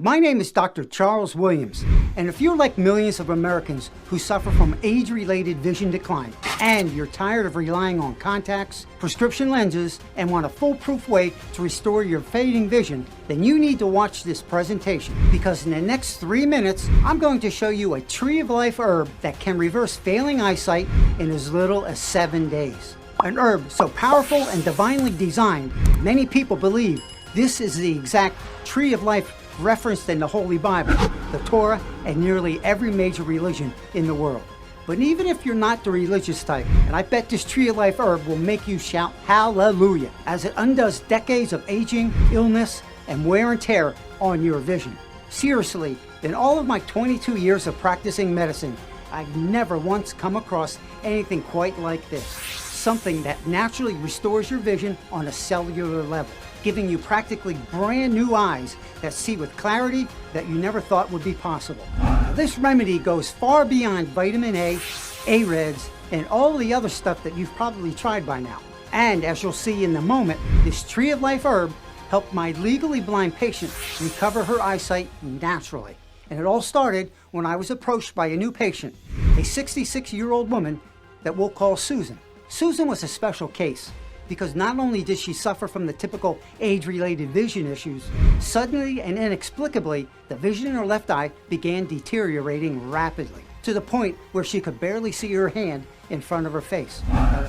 My name is Dr. Charles Williams, and if you're like millions of Americans who suffer from age-related vision decline, and you're tired of relying on contacts, prescription lenses, and want a foolproof way to restore your fading vision, then you need to watch this presentation, because in the next 3 minutes, I'm going to show you a tree of life herb that can reverse failing eyesight in as little as 7 days. An herb so powerful and divinely designed, many people believe this is the exact tree of life referenced in the Holy Bible, the Torah, and nearly every major religion in the world. But even if you're not the religious type, and I bet this tree of life herb will make you shout hallelujah, as it undoes decades of aging, illness, and wear and tear on your vision. Seriously, in all of my 22 years of practicing medicine, I've never once come across anything quite like this. Something that naturally restores your vision on a cellular level, giving you practically brand new eyes that see with clarity that you never thought would be possible. Now, this remedy goes far beyond vitamin A, A-Reds, and all the other stuff that you've probably tried by now. And as you'll see in a moment, this tree of life herb helped my legally blind patient recover her eyesight naturally. And it all started when I was approached by a new patient, a 66-year-old woman that we'll call Susan. Susan was a special case because not only did she suffer from the typical age-related vision issues, suddenly and inexplicably, the vision in her left eye began deteriorating rapidly to the point where she could barely see her hand in front of her face.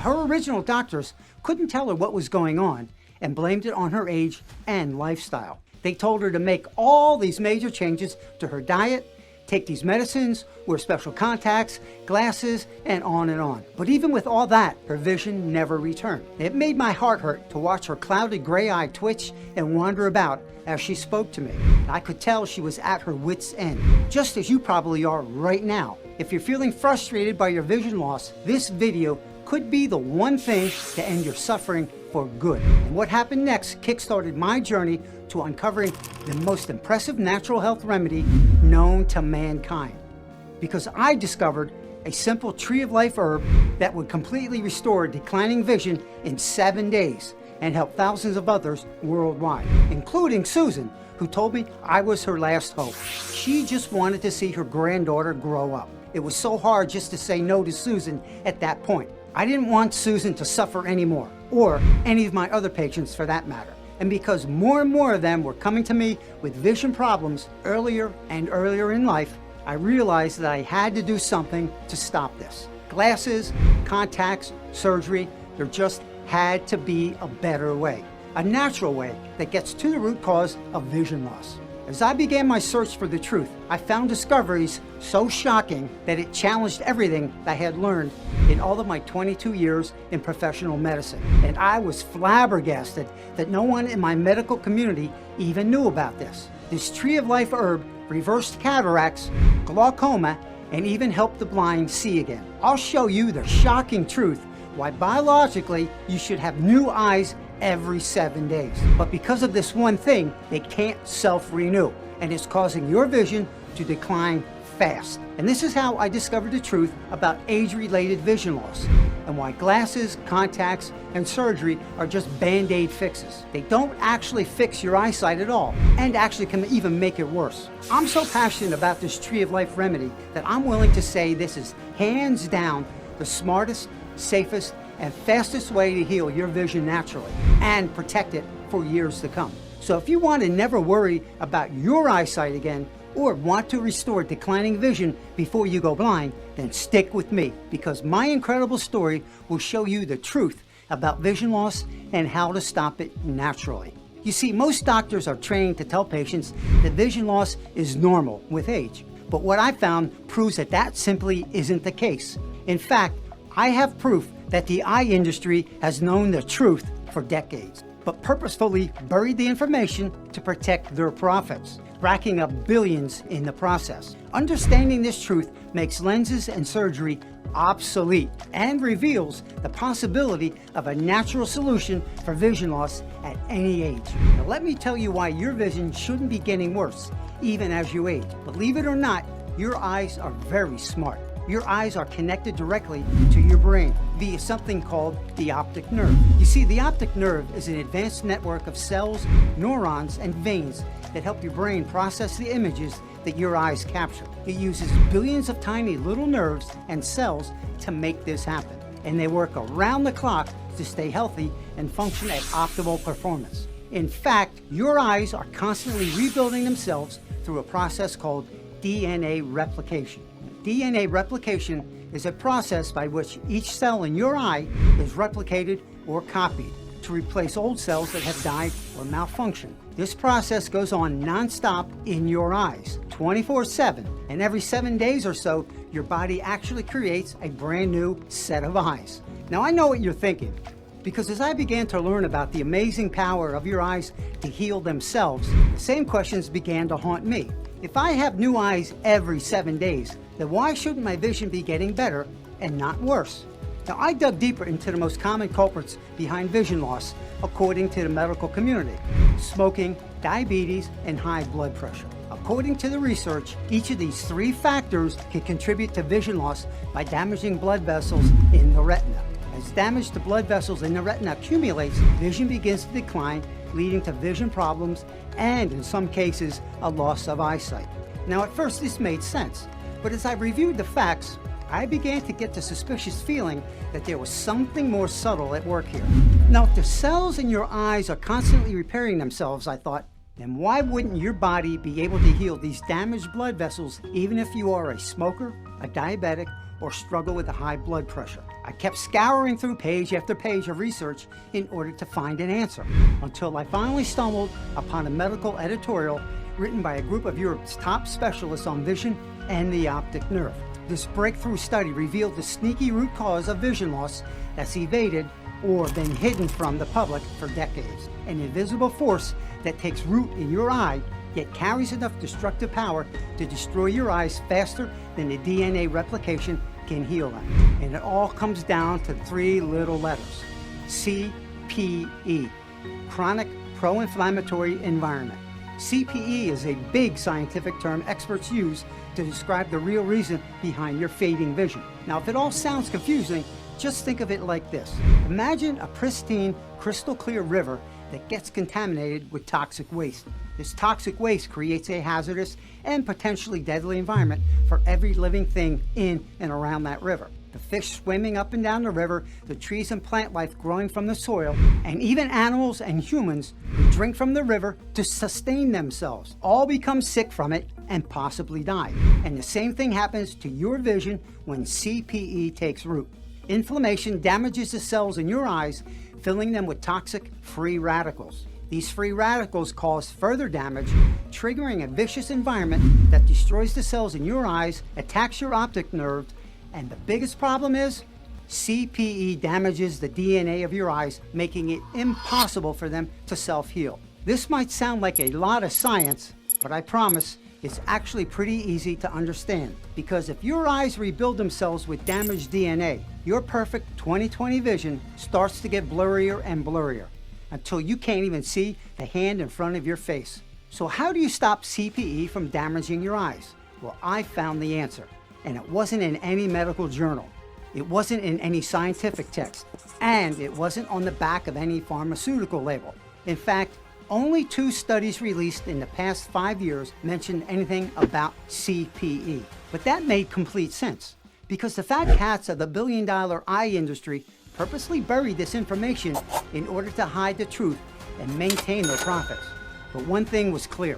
Her original doctors couldn't tell her what was going on and blamed it on her age and lifestyle. They told her to make all these major changes to her diet, take these medicines, wear special contacts, glasses, and on and on. But even with all that, her vision never returned. It made my heart hurt to watch her clouded gray eye twitch and wander about as she spoke to me. I could tell she was at her wit's end, just as you probably are right now. If you're feeling frustrated by your vision loss, this video could be the one thing to end your suffering for good. And what happened next kickstarted my journey to uncovering the most impressive natural health remedy known to mankind. Because I discovered a simple tree of life herb that would completely restore declining vision in 7 days and help thousands of others worldwide, including Susan, who told me I was her last hope. She just wanted to see her granddaughter grow up. It was so hard just to say no to Susan at that point. I didn't want Susan to suffer anymore, or any of my other patients for that matter. And because more and more of them were coming to me with vision problems earlier and earlier in life, I realized that I had to do something to stop this. Glasses, contacts, surgery, there just had to be a better way. A natural way that gets to the root cause of vision loss. As I began my search for the truth, I found discoveries so shocking that it challenged everything I had learned in all of my 22 years in professional medicine. And I was flabbergasted that no one in my medical community even knew about this. This tree of life herb reversed cataracts, glaucoma, and even helped the blind see again. I'll show you the shocking truth why biologically you should have new eyes every 7 days. But because of this one thing, they can't self-renew, and it's causing your vision to decline fast. And this is how I discovered the truth about age-related vision loss and why glasses, contacts, and surgery are just band-aid fixes. They don't actually fix your eyesight at all, and actually can even make it worse. I'm so passionate about this tree of life remedy that I'm willing to say this is hands down the smartest, safest, and fastest way to heal your vision naturally and protect it for years to come. So if you want to never worry about your eyesight again, or want to restore declining vision before you go blind, then stick with me, because my incredible story will show you the truth about vision loss and how to stop it naturally. You see, most doctors are trained to tell patients that vision loss is normal with age. But what I found proves that that simply isn't the case. In fact, I have proof that the eye industry has known the truth for decades, but purposefully buried the information to protect their profits, racking up billions in the process. Understanding this truth makes lenses and surgery obsolete and reveals the possibility of a natural solution for vision loss at any age. Now let me tell you why your vision shouldn't be getting worse even as you age. Believe it or not, your eyes are very smart. Your eyes are connected directly to your brain via something called the optic nerve. You see, the optic nerve is an advanced network of cells, neurons, and veins that help your brain process the images that your eyes capture. It uses billions of tiny little nerves and cells to make this happen, and they work around the clock to stay healthy and function at optimal performance. In fact, your eyes are constantly rebuilding themselves through a process called DNA replication. DNA replication is a process by which each cell in your eye is replicated or copied to replace old cells that have died or malfunctioned. This process goes on non-stop in your eyes, 24/7, and every 7 days or so, your body actually creates a brand new set of eyes. Now I know what you're thinking, because as I began to learn about the amazing power of your eyes to heal themselves, the same questions began to haunt me. If I have new eyes every 7 days, then why shouldn't my vision be getting better and not worse? Now, I dug deeper into the most common culprits behind vision loss, according to the medical community: smoking, diabetes, and high blood pressure. According to the research, each of these 3 factors can contribute to vision loss by damaging blood vessels in the retina. As damage to blood vessels in the retina accumulates, vision begins to decline, leading to vision problems and, in some cases, a loss of eyesight. Now, at first this made sense, but as I reviewed the facts, I began to get the suspicious feeling that there was something more subtle at work here. Now, if the cells in your eyes are constantly repairing themselves, I thought, then why wouldn't your body be able to heal these damaged blood vessels even if you are a smoker, a diabetic, or struggle with a high blood pressure? I kept scouring through page after page of research in order to find an answer, until I finally stumbled upon a medical editorial written by a group of Europe's top specialists on vision and the optic nerve. This breakthrough study revealed the sneaky root cause of vision loss that's evaded or been hidden from the public for decades. An invisible force that takes root in your eye, yet carries enough destructive power to destroy your eyes faster than the DNA replication can heal them. And it all comes down to 3 little letters: CPE, chronic pro-inflammatory environment. CPE is a big scientific term experts use to describe the real reason behind your fading vision. Now, if it all sounds confusing, just think of it like this. Imagine a pristine, crystal clear river that gets contaminated with toxic waste. This toxic waste creates a hazardous and potentially deadly environment for every living thing in and around that river. The fish swimming up and down the river, the trees and plant life growing from the soil, and even animals and humans who drink from the river to sustain themselves all become sick from it and possibly die. And the same thing happens to your vision when CPE takes root. Inflammation damages the cells in your eyes, filling them with toxic free radicals. These free radicals cause further damage, triggering a vicious environment that destroys the cells in your eyes, attacks your optic nerve, and the biggest problem is CPE damages the DNA of your eyes, making it impossible for them to self-heal. This might sound like a lot of science, but I promise it's actually pretty easy to understand. Because if your eyes rebuild themselves with damaged DNA, your perfect 20/20 vision starts to get blurrier and blurrier until you can't even see the hand in front of your face. So how do you stop CPE from damaging your eyes? Well, I found the answer. And it wasn't in any medical journal. It wasn't in any scientific text. And it wasn't on the back of any pharmaceutical label. In fact, only 2 studies released in the past 5 years mentioned anything about CPE. But that made complete sense, because the fat cats of the billion-dollar eye industry purposely buried this information in order to hide the truth and maintain their profits. But one thing was clear: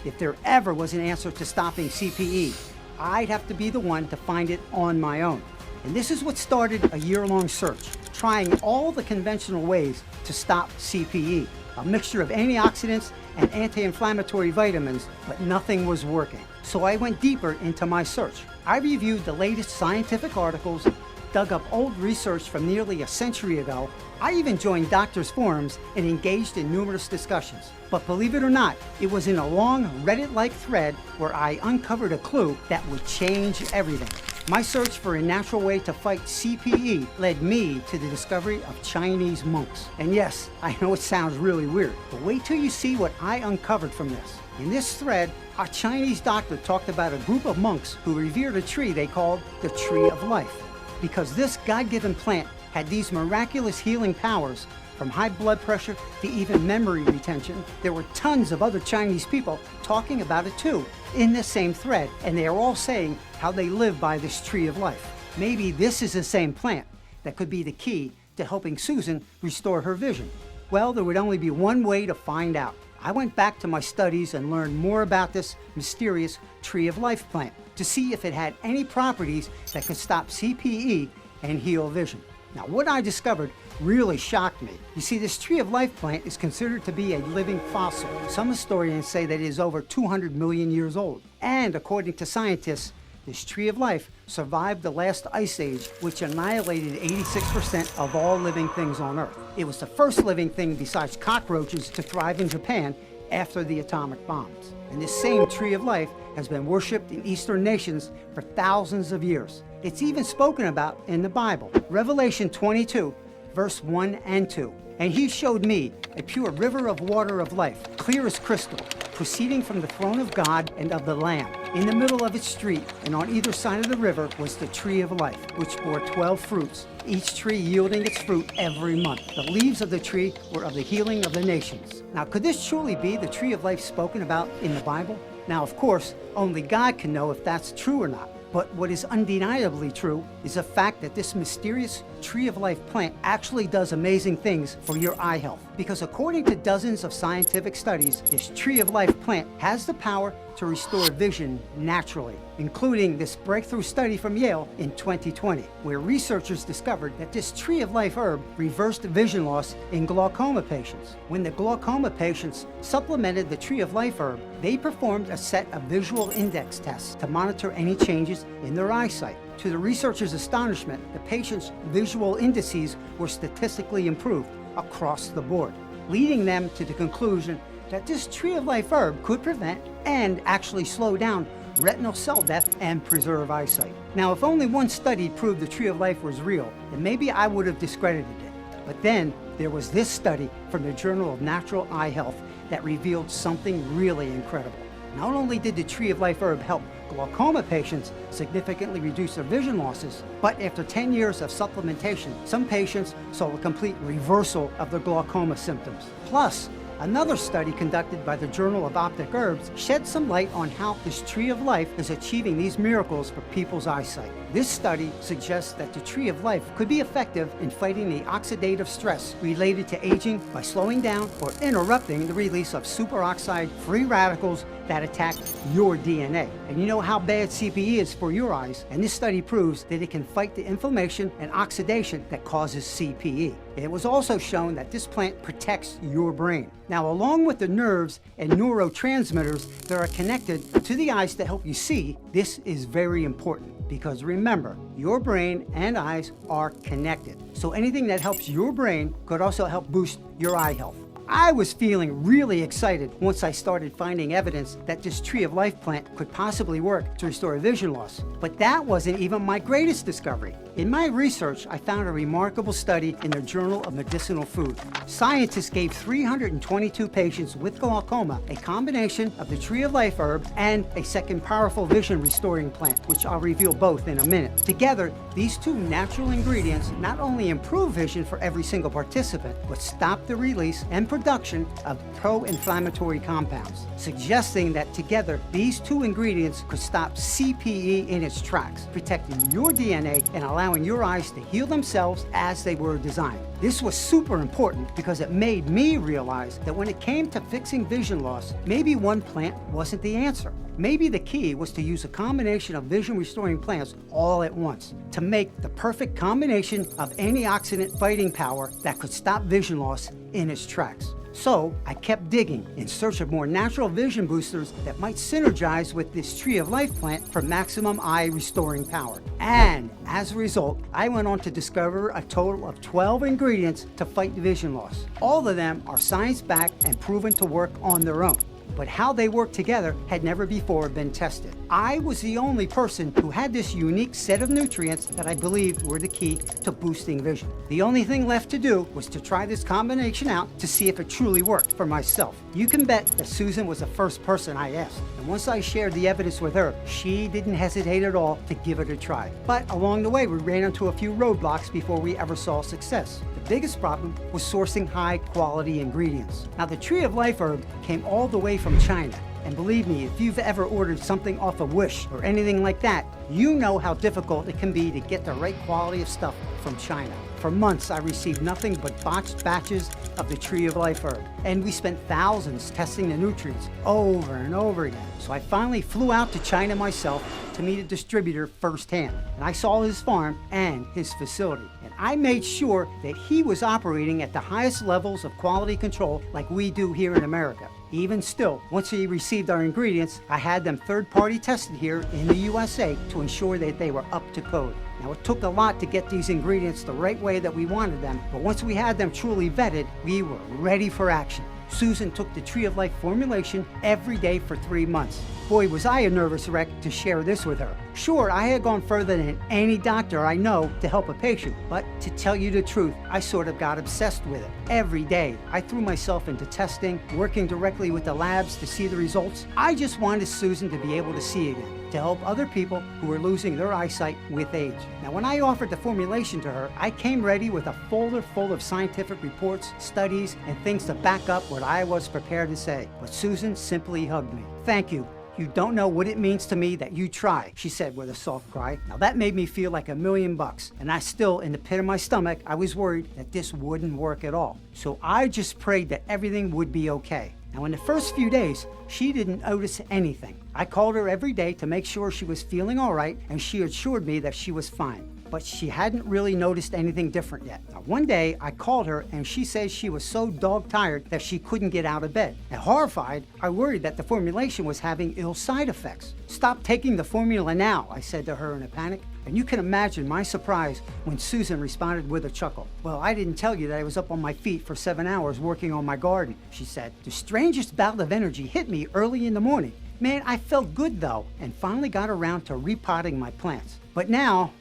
if there ever was an answer to stopping CPE, I'd have to be the one to find it on my own. And this is what started a year-long search, trying all the conventional ways to stop CPE, a mixture of antioxidants and anti-inflammatory vitamins, but nothing was working. So I went deeper into my search. I reviewed the latest scientific articles, dug up old research from nearly a century ago. I even joined doctors' forums and engaged in numerous discussions. But believe it or not, it was in a long Reddit-like thread where I uncovered a clue that would change everything. My search for a natural way to fight CPE led me to the discovery of Chinese monks. And yes, I know it sounds really weird, but wait till you see what I uncovered from this. In this thread, a Chinese doctor talked about a group of monks who revered a tree they called the Tree of Life. Because this God-given plant had these miraculous healing powers, From high blood pressure to even memory retention, there were tons of other Chinese people talking about it too, in the same thread, and they are all saying how they live by this tree of life. Maybe this is the same plant that could be the key to helping Susan restore her vision. Well, there would only be one way to find out. I went back to my studies and learned more about this mysterious tree of life plant to see if it had any properties that could stop CPE and heal vision. Now, what I discovered really shocked me. You see, this tree of life plant is considered to be a living fossil. Some historians say that it is over 200 million years old. And according to scientists, this tree of life survived the last ice age, which annihilated 86% of all living things on Earth. It was the first living thing besides cockroaches to thrive in Japan after the atomic bombs. And this same tree of life has been worshipped in Eastern nations for thousands of years. It's even spoken about in the Bible. Revelation 22, verse 1 and 2. And he showed me a pure river of water of life, clear as crystal, proceeding from the throne of God and of the Lamb. In the middle of its street and on either side of the river was the tree of life, which bore 12 fruits, each tree yielding its fruit every month. The leaves of the tree were of the healing of the nations. Now, could this truly be the tree of life spoken about in the Bible? Now, of course, only God can know if that's true or not. But what is undeniably true is the fact that this mysterious tree of life plant actually does amazing things for your eye health. Because according to dozens of scientific studies, this tree of life plant has the power to restore vision naturally, including this breakthrough study from Yale in 2020, where researchers discovered that this tree of life herb reversed vision loss in glaucoma patients. When the glaucoma patients supplemented the tree of life herb, they performed a set of visual index tests to monitor any changes in their eyesight. To the researchers' astonishment, the patients' visual indices were statistically improved across the board, leading them to the conclusion that this tree of life herb could prevent and actually slow down retinal cell death and preserve eyesight. Now, if only one study proved the tree of life was real, then maybe I would have discredited it. But then there was this study from the Journal of Natural Eye Health that revealed something really incredible. Not only did the tree of life herb help glaucoma patients significantly reduce their vision losses, but after 10 years of supplementation, some patients saw a complete reversal of their glaucoma symptoms. Plus, another study conducted by the Journal of Optic Herbs shed some light on how this tree of life is achieving these miracles for people's eyesight. This study suggests that the tree of life could be effective in fighting the oxidative stress related to aging by slowing down or interrupting the release of superoxide free radicals that attack your DNA. And you know how bad CPE is for your eyes, and this study proves that it can fight the inflammation and oxidation that causes CPE. It was also shown that this plant protects your brain. Now, along with the nerves and neurotransmitters that are connected to the eyes to help you see, this is very important because remember, your brain and eyes are connected. So anything that helps your brain could also help boost your eye health. I was feeling really excited once I started finding evidence that this tree of life plant could possibly work to restore vision loss. But that wasn't even my greatest discovery. In my research, I found a remarkable study in the Journal of Medicinal Food. Scientists gave 322 patients with glaucoma a combination of the tree of life herb and a second powerful vision restoring plant, which I'll reveal both in a minute. Together, these two natural ingredients not only improve vision for every single participant, but stop the release and production of pro-inflammatory compounds, suggesting that together these two ingredients could stop CPE in its tracks, protecting your DNA and allowing your eyes to heal themselves as they were designed. This was super important because it made me realize that when it came to fixing vision loss, maybe one plant wasn't the answer. Maybe the key was to use a combination of vision restoring plants all at once to make the perfect combination of antioxidant fighting power that could stop vision loss in its tracks. So I kept digging in search of more natural vision boosters that might synergize with this tree of life plant for maximum eye restoring power. And as a result, I went on to discover a total of 12 ingredients to fight vision loss. All of them are science-backed and proven to work on their own. But how they work together had never before been tested. I was the only person who had this unique set of nutrients that I believed were the key to boosting vision. The only thing left to do was to try this combination out to see if it truly worked for myself. You can bet that Susan was the first person I asked. And once I shared the evidence with her, she didn't hesitate at all to give it a try. But along the way, we ran into a few roadblocks before we ever saw success. The biggest problem was sourcing high-quality ingredients. Now, the Tree of Life herb came all the way from China. And believe me, if you've ever ordered something off of Wish or anything like that, you know how difficult it can be to get the right quality of stuff from China. For months, I received nothing but botched batches of the Tree of Life herb, and we spent thousands testing the nutrients over and over again. So I finally flew out to China myself to meet a distributor firsthand, and I saw his farm and his facility. And I made sure that he was operating at the highest levels of quality control like we do here in America. Even still, once he received our ingredients, I had them third-party tested here in the USA to ensure that they were up to code. Now, it took a lot to get these ingredients the right way that we wanted them, but once we had them truly vetted, we were ready for action. Susan took the Tree of Life formulation every day for 3 months. Boy, was I a nervous wreck to share this with her. Sure, I had gone further than any doctor I know to help a patient, but to tell you the truth, I sort of got obsessed with it. Every day, I threw myself into testing, working directly with the labs to see the results. I just wanted Susan to be able to see again, to help other people who were losing their eyesight with age. Now, when I offered the formulation to her, I came ready with a folder full of scientific reports, studies, and things to back up what I was prepared to say. But Susan simply hugged me. "Thank you. You don't know what it means to me that you try," she said with a soft cry. Now that made me feel like $1,000,000, and I still, in the pit of my stomach, I was worried that this wouldn't work at all. So I just prayed that everything would be okay. Now, in the first few days, she didn't notice anything. I called her every day to make sure she was feeling all right, and she assured me that she was fine. But she hadn't really noticed anything different yet. Now, one day, I called her, and she said she was so dog-tired that she couldn't get out of bed. And horrified, I worried that the formulation was having ill side effects. "Stop taking the formula now," I said to her in a panic. And you can imagine my surprise when Susan responded with a chuckle. "Well, I didn't tell you that I was up on my feet for 7 hours working on my garden," she said. "The strangest bout of energy hit me early in the morning. Man, I felt good though, and finally got around to repotting my plants. But now,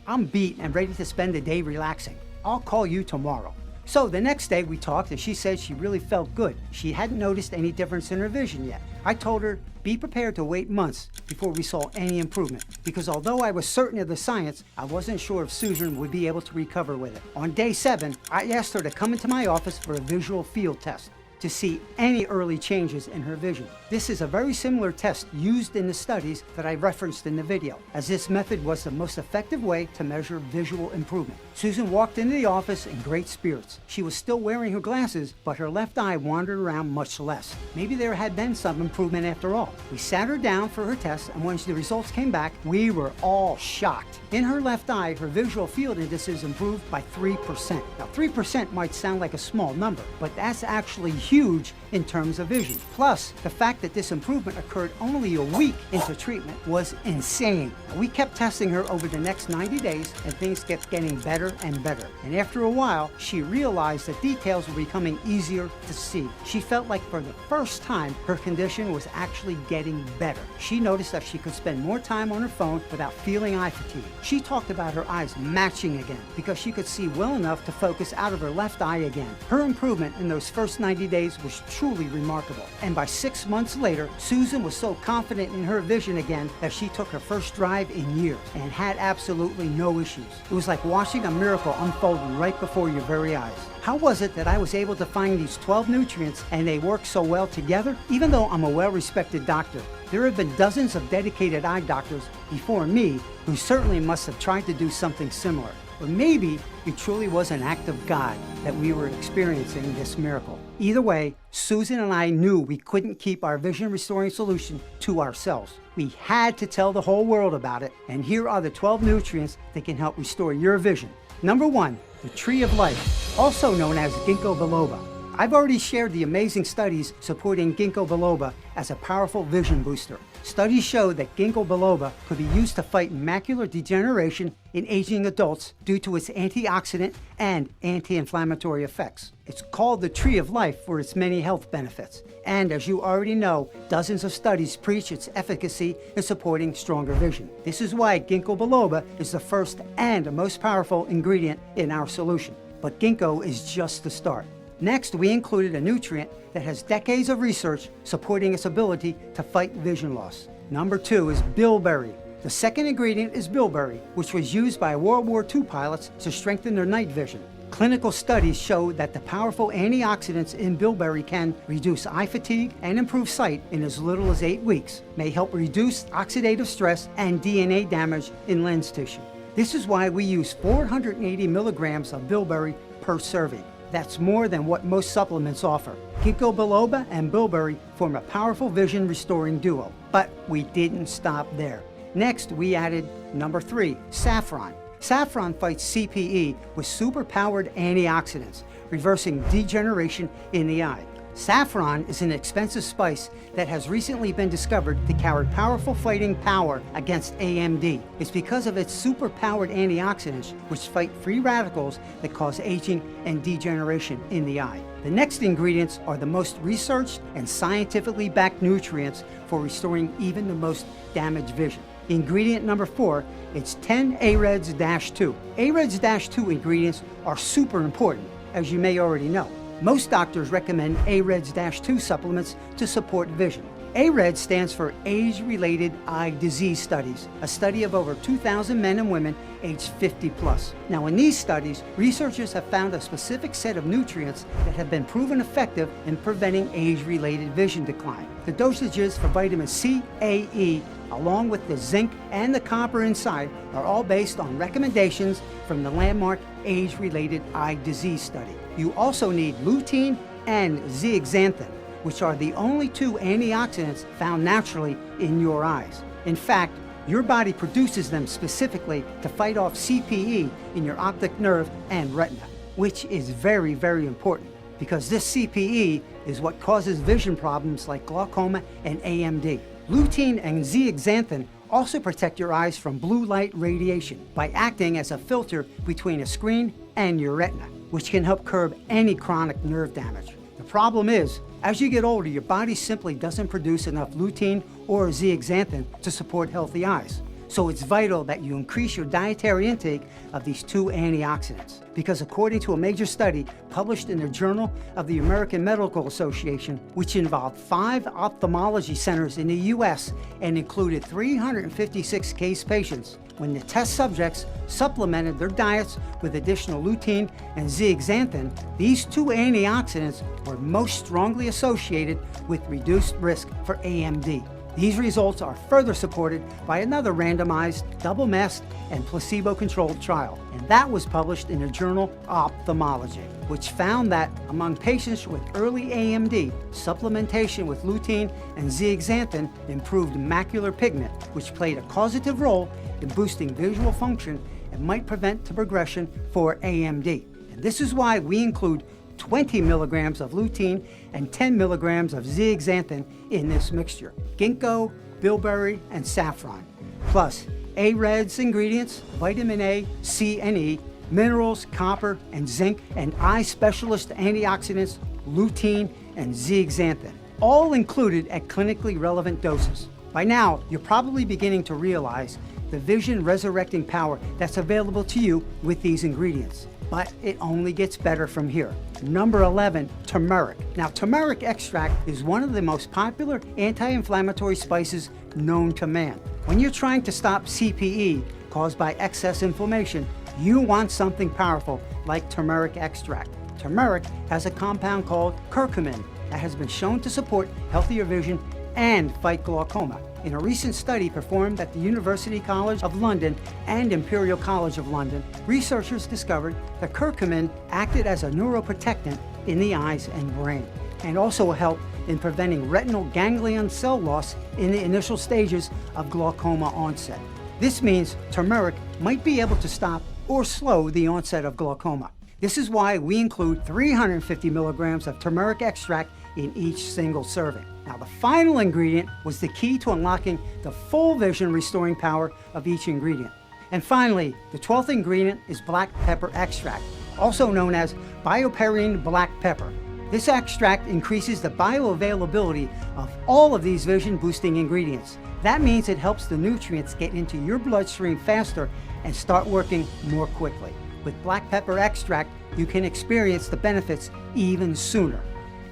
I'm beat and ready to spend the day relaxing. I'll call you tomorrow." So the next day we talked, and she said she really felt good. She hadn't noticed any difference in her vision yet. I told her, be prepared to wait months before we saw any improvement, because although I was certain of the science, I wasn't sure if Susan would be able to recover with it. On day 7, I asked her to come into my office for a visual field test to see any early changes in her vision. This is a very similar test used in the studies that I referenced in the video, as this method was the most effective way to measure visual improvement. Susan walked into the office in great spirits. She was still wearing her glasses, but her left eye wandered around much less. Maybe there had been some improvement after all. We sat her down for her test, and when the results came back, we were all shocked. In her left eye, her visual field indices improved by 3%. Now, 3% might sound like a small number, but that's actually huge in terms of vision. Plus, the fact that this improvement occurred only a week into treatment was insane. Now, we kept testing her over the next 90 days, and things kept getting better and better. And after a while, she realized that details were becoming easier to see. She felt like for the first time, her condition was actually getting better. She noticed that she could spend more time on her phone without feeling eye fatigue. She talked about her eyes matching again because she could see well enough to focus out of her left eye again. Her improvement in those first 90 days was truly remarkable. And by 6 months later, Susan was so confident in her vision again that she took her first drive in years and had absolutely no issues. It was like watching a miracle unfolding right before your very eyes. How was it that I was able to find these 12 nutrients and they work so well together? Even though I'm a well-respected doctor, there have been dozens of dedicated eye doctors before me who certainly must have tried to do something similar. Or maybe it truly was an act of God that we were experiencing this miracle. Either way, Susan and I knew we couldn't keep our vision restoring solution to ourselves. We had to tell the whole world about it, and here are the 12 nutrients that can help restore your vision. Number 1, the Tree of Life, also known as Gingko Biloba. I've already shared the amazing studies supporting Gingko Biloba as a powerful vision booster. Studies show that Gingko Biloba could be used to fight macular degeneration in aging adults due to its antioxidant and anti-inflammatory effects. It's called the Tree of Life for its many health benefits. And as you already know, dozens of studies preach its efficacy in supporting stronger vision. This is why Gingko Biloba is the first and most powerful ingredient in our solution. But Gingko is just the start. Next, we included a nutrient that has decades of research supporting its ability to fight vision loss. Number 2 is bilberry. The second ingredient is bilberry, which was used by World War II pilots to strengthen their night vision. Clinical studies show that the powerful antioxidants in bilberry can reduce eye fatigue and improve sight in as little as 8 weeks, may help reduce oxidative stress and DNA damage in lens tissue. This is why we use 480 milligrams of bilberry per serving. That's more than what most supplements offer. Gingko Biloba and bilberry form a powerful vision restoring duo. But we didn't stop there. Next, we added number 3, saffron. Saffron fights CPE with super-powered antioxidants, reversing degeneration in the eye. Saffron is an expensive spice that has recently been discovered to carry powerful fighting power against AMD. It's because of its super-powered antioxidants, which fight free radicals that cause aging and degeneration in the eye. The next ingredients are the most researched and scientifically backed nutrients for restoring even the most damaged vision. Ingredient number 4, it's 10-AREDS-2. AREDS-2 ingredients are super important, as you may already know. Most doctors recommend AREDS-2 supplements to support vision. AREDS stands for Age-Related Eye Disease Studies, a study of over 2,000 men and women aged 50 plus. Now, in these studies, researchers have found a specific set of nutrients that have been proven effective in preventing age-related vision decline. The dosages for vitamin C, A, E, along with the zinc and the copper inside, are all based on recommendations from the landmark Age-Related Eye Disease Study. You also need lutein and zeaxanthin, which are the only 2 antioxidants found naturally in your eyes. In fact, your body produces them specifically to fight off CPE in your optic nerve and retina, which is very, very important because this CPE is what causes vision problems like glaucoma and AMD. Lutein and zeaxanthin also protect your eyes from blue light radiation by acting as a filter between a screen and your retina, which can help curb any chronic nerve damage. The problem is, as you get older, your body simply doesn't produce enough lutein or zeaxanthin to support healthy eyes. So it's vital that you increase your dietary intake of these 2 antioxidants. Because according to a major study published in the Journal of the American Medical Association, which involved 5 ophthalmology centers in the US and included 356 case patients, when the test subjects supplemented their diets with additional lutein and zeaxanthin, these 2 antioxidants were most strongly associated with reduced risk for AMD. These results are further supported by another randomized, double-masked, and placebo-controlled trial, and that was published in the Journal of Ophthalmology, which found that among patients with early AMD, supplementation with lutein and zeaxanthin improved macular pigment, which played a causative role in boosting visual function and might prevent the progression for AMD. And this is why we include 20 milligrams of lutein and 10 milligrams of zeaxanthin in this mixture. Ginkgo, bilberry, and saffron. Plus, AREDS ingredients, vitamin A, C, and E, minerals, copper, and zinc, and eye specialist antioxidants, lutein, and zeaxanthin. All included at clinically relevant doses. By now, you're probably beginning to realize the vision resurrecting power that's available to you with these ingredients. But it only gets better from here. Number 11, turmeric. Now, turmeric extract is one of the most popular anti-inflammatory spices known to man. When you're trying to stop CPE caused by excess inflammation, you want something powerful like turmeric extract. Turmeric has a compound called curcumin that has been shown to support healthier vision and fight glaucoma. In a recent study performed at the University College of London and Imperial College of London, researchers discovered that curcumin acted as a neuroprotectant in the eyes and brain, and also helped in preventing retinal ganglion cell loss in the initial stages of glaucoma onset. This means turmeric might be able to stop or slow the onset of glaucoma. This is why we include 350 milligrams of turmeric extract in each single serving. Now, the final ingredient was the key to unlocking the full vision restoring power of each ingredient. And finally, the 12th ingredient is black pepper extract, also known as bioperine black pepper. This extract increases the bioavailability of all of these vision boosting ingredients. That means it helps the nutrients get into your bloodstream faster and start working more quickly. With black pepper extract, you can experience the benefits even sooner.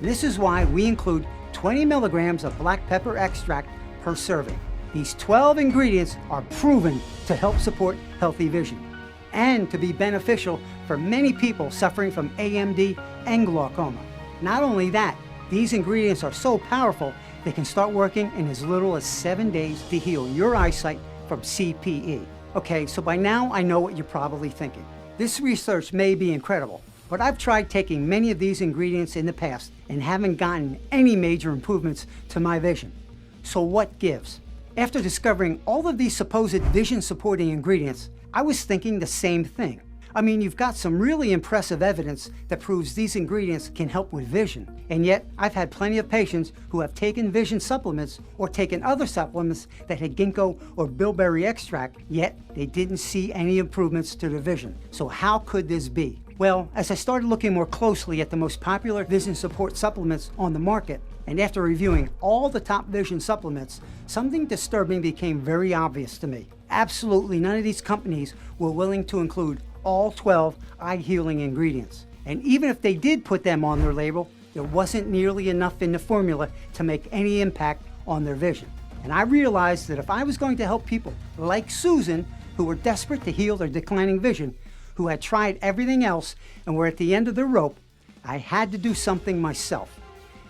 This is why we include 20 milligrams of black pepper extract per serving. These 12 ingredients are proven to help support healthy vision. and to be beneficial for many people suffering from AMD and glaucoma. Not only that, these ingredients are so powerful they can start working in as little as 7 days to heal your eyesight from CPE. Okay, so by now I know what you're probably thinking. This research may be incredible, but I've tried taking many of these ingredients in the past and haven't gotten any major improvements to my vision. So what gives? After discovering all of these supposed vision-supporting ingredients, I was thinking the same thing. I mean, you've got some really impressive evidence that proves these ingredients can help with vision. And yet, I've had plenty of patients who have taken vision supplements or taken other supplements that had ginkgo or bilberry extract, yet they didn't see any improvements to their vision. So how could this be? Well, as I started looking more closely at the most popular vision support supplements on the market, and after reviewing all the top vision supplements, something disturbing became very obvious to me. Absolutely none of these companies were willing to include all 12 eye-healing ingredients. And even if they did put them on their label, there wasn't nearly enough in the formula to make any impact on their vision. And I realized that if I was going to help people like Susan, who were desperate to heal their declining vision, who had tried everything else and were at the end of their rope, I had to do something myself.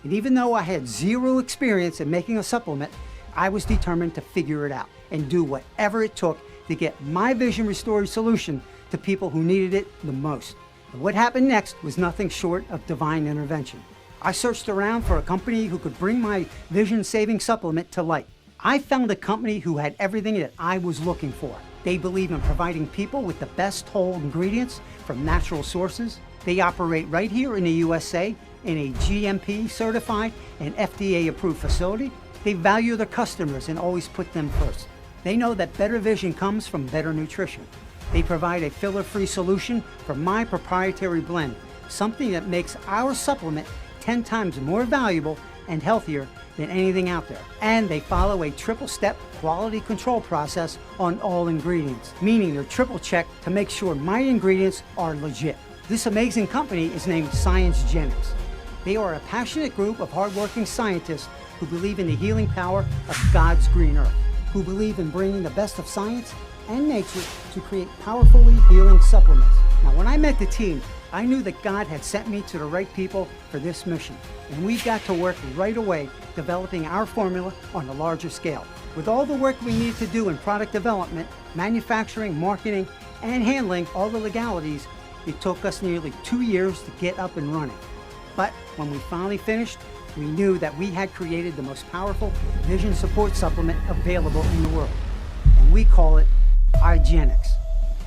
And even though I had zero experience in making a supplement, I was determined to figure it out and do whatever it took to get my vision restoring solution to people who needed it the most. And what happened next was nothing short of divine intervention. I searched around for a company who could bring my vision-saving supplement to light. I found a company who had everything that I was looking for. They believe in providing people with the best whole ingredients from natural sources. They operate right here in the USA in a GMP certified and FDA approved facility. They value their customers and always put them first. They know that better vision comes from better nutrition. They provide a filler-free solution for my proprietary blend, something that makes our supplement 10 times more valuable and healthier than anything out there. And they follow a triple-step quality control process on all ingredients, meaning they're triple-checked to make sure my ingredients are legit. This amazing company is named Igenics. They are a passionate group of hardworking scientists who believe in the healing power of God's green earth, who believe in bringing the best of science and nature to create powerfully healing supplements. Now, when I met the team, I knew that God had sent me to the right people for this mission, and we got to work right away developing our formula on a larger scale. With all the work we needed to do in product development, manufacturing, marketing, and handling all the legalities, it took us nearly 2 years to get up and running. But when we finally finished, we knew that we had created the most powerful vision support supplement available in the world, and we call it Igenics.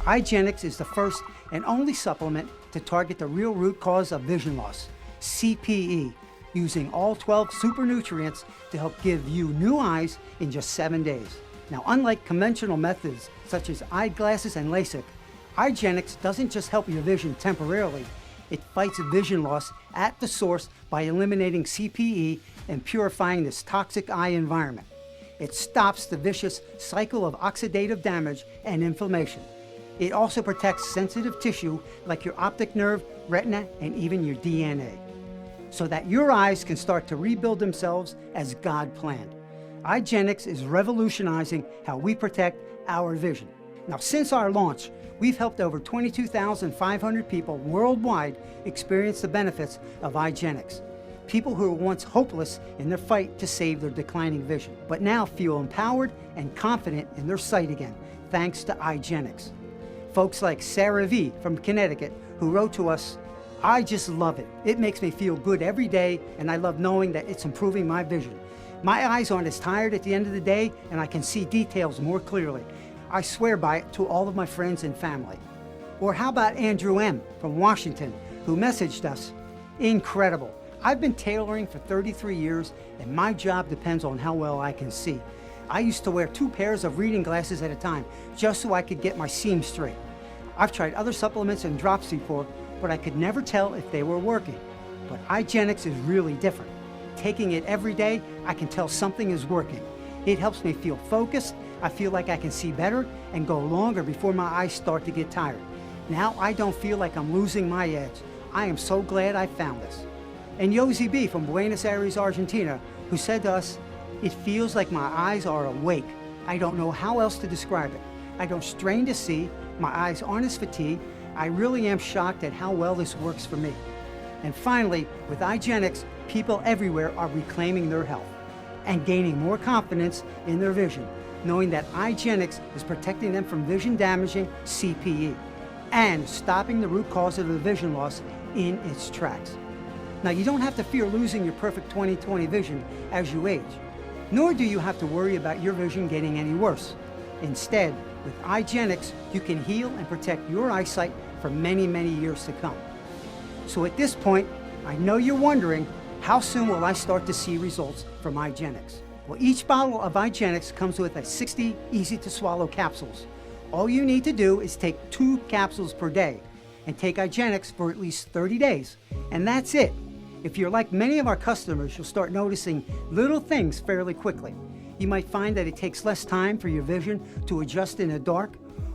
Igenics is the first and only supplement to target the real root cause of vision loss, CPE, using all 12 super nutrients to help give you new eyes in just 7 days. Now, unlike conventional methods such as eyeglasses and LASIK, Igenics doesn't just help your vision temporarily, it fights vision loss at the source by eliminating CPE and purifying this toxic eye environment. It stops the vicious cycle of oxidative damage and inflammation. It also protects sensitive tissue like your optic nerve, retina, and even your DNA, so that your eyes can start to rebuild themselves as God planned. Igenics is revolutionizing how we protect our vision. Now, since our launch, we've helped over 22,500 people worldwide experience the benefits of Igenics. People who were once hopeless in their fight to save their declining vision, but now feel empowered and confident in their sight again, thanks to Igenics. Folks like Sarah V. from Connecticut, who wrote to us, "I just love it. It makes me feel good every day, and I love knowing that it's improving my vision. My eyes aren't as tired at the end of the day, and I can see details more clearly. I swear by it to all of my friends and family." Or how about Andrew M. from Washington, who messaged us, "Incredible. I've been tailoring for 33 years, and my job depends on how well I can see. I used to wear 2 pairs of reading glasses at a time just so I could get my seams straight. I've tried other supplements and drops before, but I could never tell if they were working. But Igenics is really different. Taking it every day, I can tell something is working. It helps me feel focused. I feel like I can see better and go longer before my eyes start to get tired. Now I don't feel like I'm losing my edge. I am so glad I found this." And Yosi B. from Buenos Aires, Argentina, who said to us, "It feels like my eyes are awake. I don't know how else to describe it. I don't strain to see. my eyes aren't as fatigued. I really am shocked at how well this works for me. And finally, with Igenics, people everywhere are reclaiming their health and gaining more confidence in their vision, knowing that Igenics is protecting them from vision-damaging CPE and stopping the root cause of the vision loss in its tracks. Now, you don't have to fear losing your perfect 20/20 vision as you age, nor do you have to worry about your vision getting any worse. Instead, with Igenics, you can heal and protect your eyesight for many, many years to come. So at this point, I know you're wondering, how soon will I start to see results from Igenics? Well, each bottle of Igenics comes with 60 easy-to-swallow capsules. All you need to do is take 2 capsules per day and take Igenics for at least 30 days, and that's it. If you're like many of our customers, you'll start noticing little things fairly quickly. You might find that it takes less time for your vision to adjust in the dark,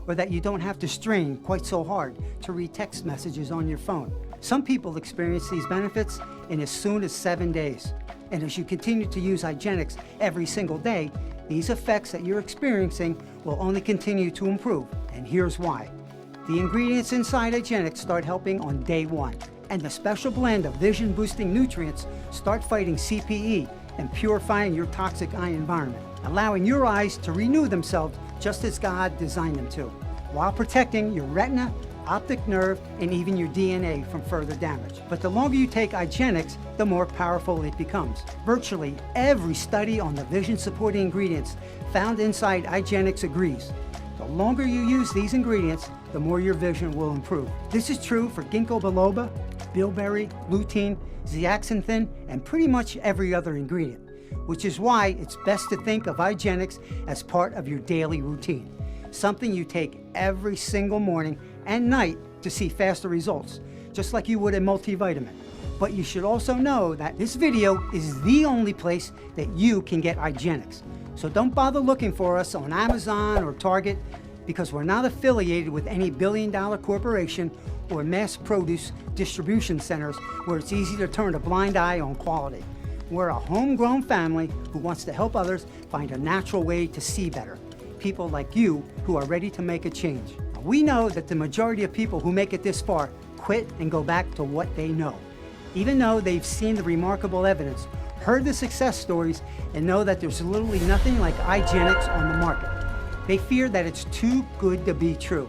or that you don't have to strain quite so hard to read text messages on your phone. Some people experience these benefits in as soon as 7 days. And as you continue to use Igenics every single day, these effects that you're experiencing will only continue to improve. And here's why. The ingredients inside Igenics start helping on day 1. And the special blend of vision-boosting nutrients start fighting CPE and purifying your toxic eye environment, allowing your eyes to renew themselves just as God designed them to, while protecting your retina, optic nerve, and even your DNA from further damage. But the longer you take Igenics, the more powerful it becomes. Virtually every study on the vision-supporting ingredients found inside Igenics agrees. The longer you use these ingredients, the more your vision will improve. This is true for Gingko Biloba, bilberry, lutein, zeaxanthin, and pretty much every other ingredient, which is why it's best to think of Igenics as part of your daily routine, something you take every single morning and night to see faster results, just like you would a multivitamin. But you should also know that this video is the only place that you can get Igenics. So don't bother looking for us on Amazon or Target, because we're not affiliated with any billion-dollar corporation or mass produce distribution centers where it's easy to turn a blind eye on quality. We're a homegrown family who wants to help others find a natural way to see better. People like you who are ready to make a change. We know that the majority of people who make it this far quit and go back to what they know, even though they've seen the remarkable evidence, heard the success stories, and know that there's literally nothing like Igenics on the market. They fear that it's too good to be true.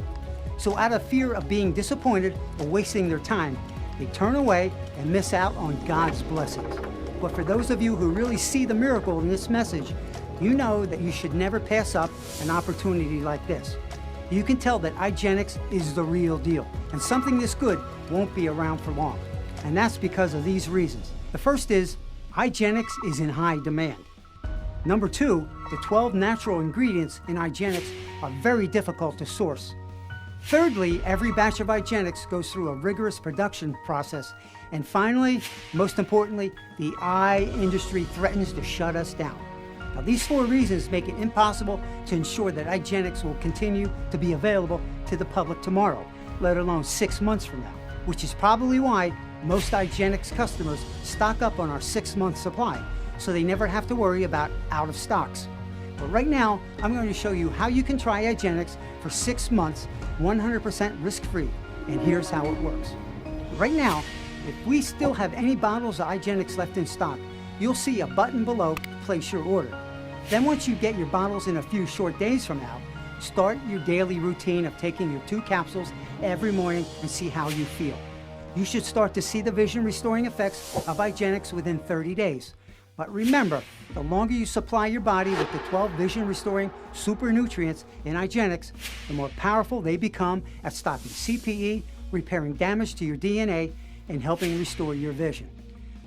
So out of fear of being disappointed or wasting their time, they turn away and miss out on God's blessings. But for those of you who really see the miracle in this message, you know that you should never pass up an opportunity like this. You can tell that Igenics is the real deal, and something this good won't be around for long. And that's because of these reasons. The first is, Igenics is in high demand. Number 2, the 12 natural ingredients in Igenics are very difficult to source. Thirdly, every batch of Igenics goes through a rigorous production process. And finally, most importantly, the eye industry threatens to shut us down. Now, these 4 reasons make it impossible to ensure that Igenics will continue to be available to the public tomorrow, let alone 6 months from now, which is probably why most Igenics customers stock up on our 6-month supply, so they never have to worry about out of stocks. But right now, I'm going to show you how you can try Igenics for 6 months, 100% risk-free, and here's how it works. Right now, if we still have any bottles of Igenics left in stock, you'll see a button below, place your order. Then once you get your bottles in a few short days from now, start your daily routine of taking your 2 capsules every morning and see how you feel. You should start to see the vision restoring effects of Igenics within 30 days. But remember, the longer you supply your body with the 12 vision restoring super nutrients in Igenics, the more powerful they become at stopping CPE, repairing damage to your DNA, and helping restore your vision.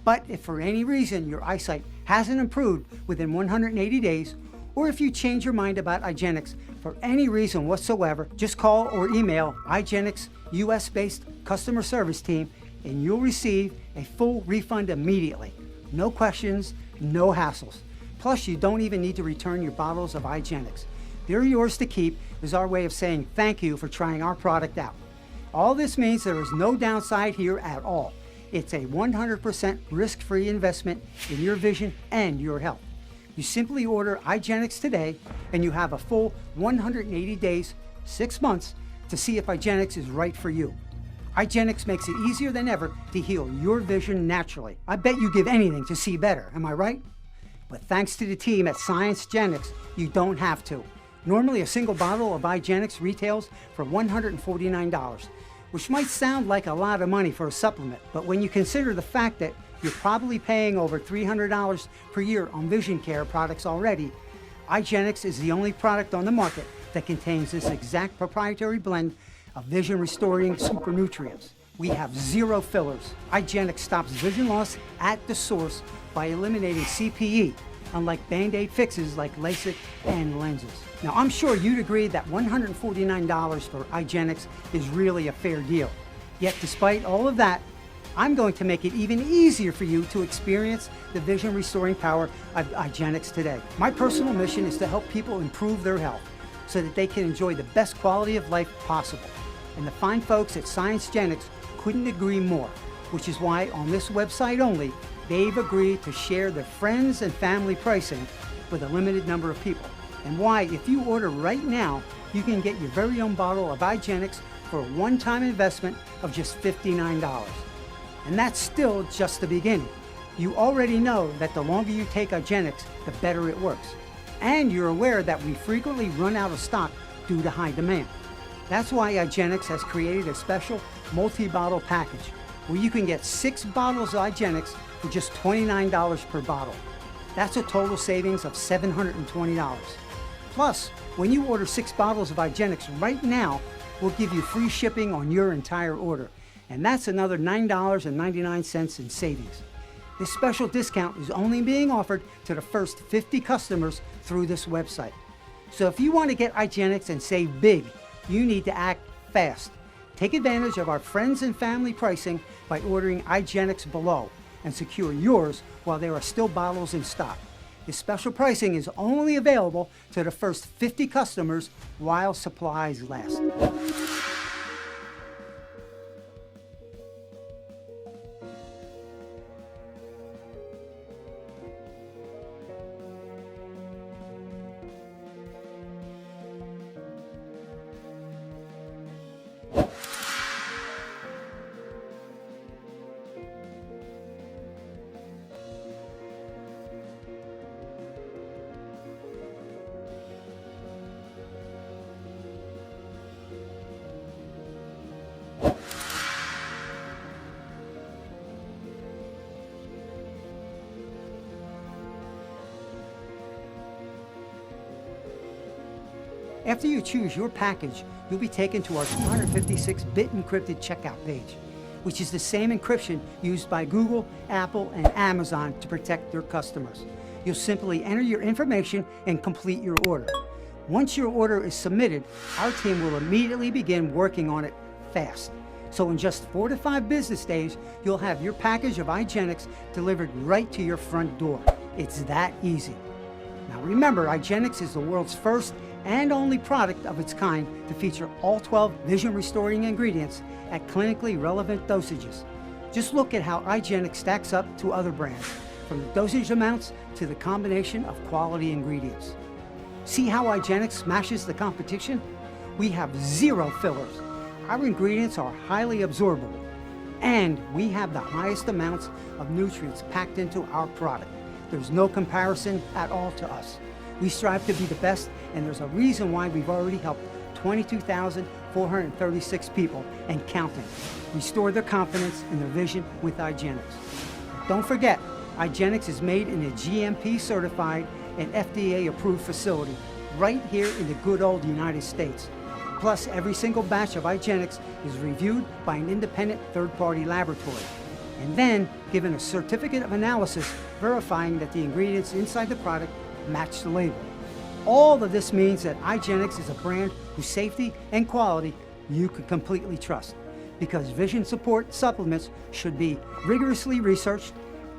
But if for any reason your eyesight hasn't improved within 180 days, or if you change your mind about Igenics for any reason whatsoever, just call or email Igenics US-based customer service team and you'll receive a full refund immediately. No questions, no hassles. Plus, you don't even need to return your bottles of Igenics. They're yours to keep as our way of saying thank you for trying our product out. All this means there is no downside here at all. It's a 100% risk-free investment in your vision and your health. You simply order Igenics today and you have a full 180 days, 6 months to see if Igenics is right for you. Igenics makes it easier than ever to heal your vision naturally. I bet you give anything to see better, am I right? But thanks to the team at Igenics, you don't have to. Normally, a single bottle of Igenics retails for $149, which might sound like a lot of money for a supplement, but when you consider the fact that you're probably paying over $300 per year on vision care products already, Igenics is the only product on the market that contains this exact proprietary blend of vision-restoring super nutrients. We have 0 fillers. Igenics stops vision loss at the source by eliminating CPE, unlike Band-Aid fixes like LASIK and lenses. Now, I'm sure you'd agree that $149 for Igenics is really a fair deal. Yet, despite all of that, I'm going to make it even easier for you to experience the vision-restoring power of Igenics today. My personal mission is to help people improve their health so that they can enjoy the best quality of life possible. And the fine folks at Igenics couldn't agree more, which is why on this website only, they've agreed to share their friends and family pricing with a limited number of people. And why, if you order right now, you can get your very own bottle of Igenics for a one-time investment of just $59. And that's still just the beginning. You already know that the longer you take Igenics, the better it works. And you're aware that we frequently run out of stock due to high demand. That's why Igenics has created a special multi-bottle package where you can get 6 bottles of Igenics for just $29 per bottle. That's a total savings of $720. Plus, when you order 6 bottles of Igenics right now, we'll give you free shipping on your entire order. And that's another $9.99 in savings. This special discount is only being offered to the first 50 customers through this website. So if you want to get Igenics and save big, you need to act fast. Take advantage of our friends and family pricing by ordering Igenics below and secure yours while there are still bottles in stock. This special pricing is only available to the first 50 customers while supplies last. After you choose your package, you'll be taken to our 256-bit encrypted checkout page, which is the same encryption used by Google, Apple, and Amazon to protect their customers. You'll simply enter your information and complete your order. Once your order is submitted, our team will immediately begin working on it fast. So in just 4 to 5 business days, you'll have your package of Igenics delivered right to your front door. It's that easy. Now remember, Igenics is the world's first and only product of its kind to feature all 12 vision-restoring ingredients at clinically relevant dosages. Just look at how Igenics stacks up to other brands, from the dosage amounts to the combination of quality ingredients. See how Igenics smashes the competition? We have 0 fillers. Our ingredients are highly absorbable, and we have the highest amounts of nutrients packed into our product. There's no comparison at all to us. We strive to be the best, and there's a reason why we've already helped 22,436 people and counting restore their confidence in their vision with Igenics. Don't forget, Igenics is made in a GMP certified and FDA approved facility right here in the good old United States. Plus, every single batch of Igenics is reviewed by an independent third-party laboratory and then given a certificate of analysis verifying that the ingredients inside the product match the label. All of this means that Igenics is a brand whose safety and quality you can completely trust, because vision support supplements should be rigorously researched,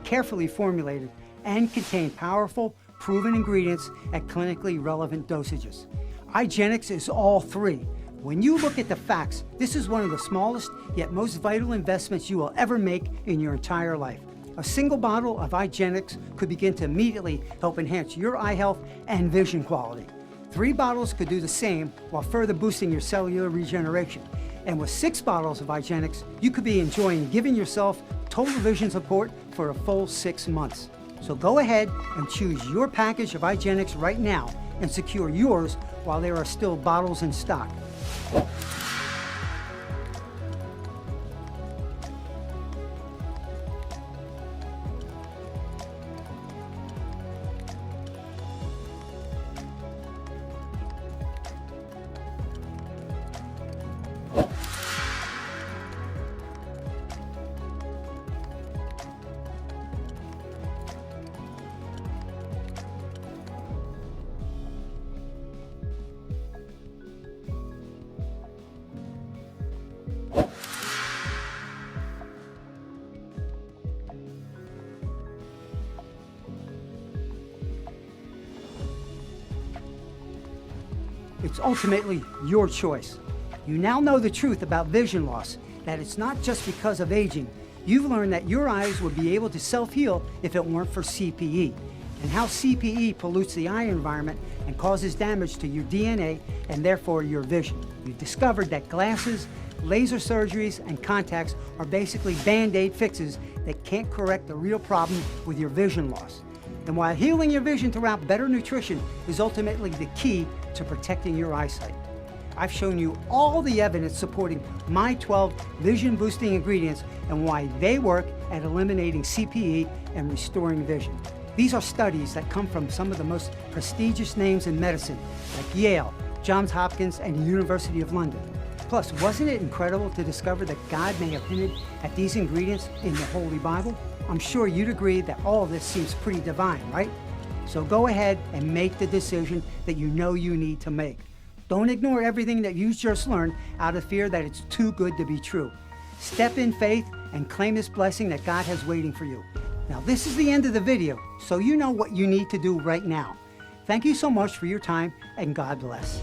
carefully formulated, and contain powerful, proven ingredients at clinically relevant dosages. Igenics is all 3. When you look at the facts, this is one of the smallest yet most vital investments you will ever make in your entire life. A single bottle of Igenics could begin to immediately help enhance your eye health and vision quality. 3 bottles could do the same while further boosting your cellular regeneration. And with 6 bottles of Igenics, you could be enjoying giving yourself total vision support for a full 6 months. So go ahead and choose your package of Igenics right now and secure yours while there are still bottles in stock. It's ultimately your choice. You now know the truth about vision loss, that it's not just because of aging. You've learned that your eyes would be able to self-heal if it weren't for CPE, and how CPE pollutes the eye environment and causes damage to your DNA and therefore your vision. You discovered that glasses, laser surgeries, and contacts are basically band-aid fixes that can't correct the real problem with your vision loss. And while healing your vision throughout better nutrition is ultimately the key to protecting your eyesight. I've shown you all the evidence supporting my 12 vision boosting ingredients and why they work at eliminating CPE and restoring vision. These are studies that come from some of the most prestigious names in medicine, like Yale, Johns Hopkins, and the University of London. Plus, wasn't it incredible to discover that God may have hinted at these ingredients in the Holy Bible? I'm sure you'd agree that all of this seems pretty divine, right? So go ahead and make the decision that you know you need to make. Don't ignore everything that you just learned out of fear that it's too good to be true. Step in faith and claim this blessing that God has waiting for you. Now, this is the end of the video, so you know what you need to do right now. Thank you so much for your time, and God bless.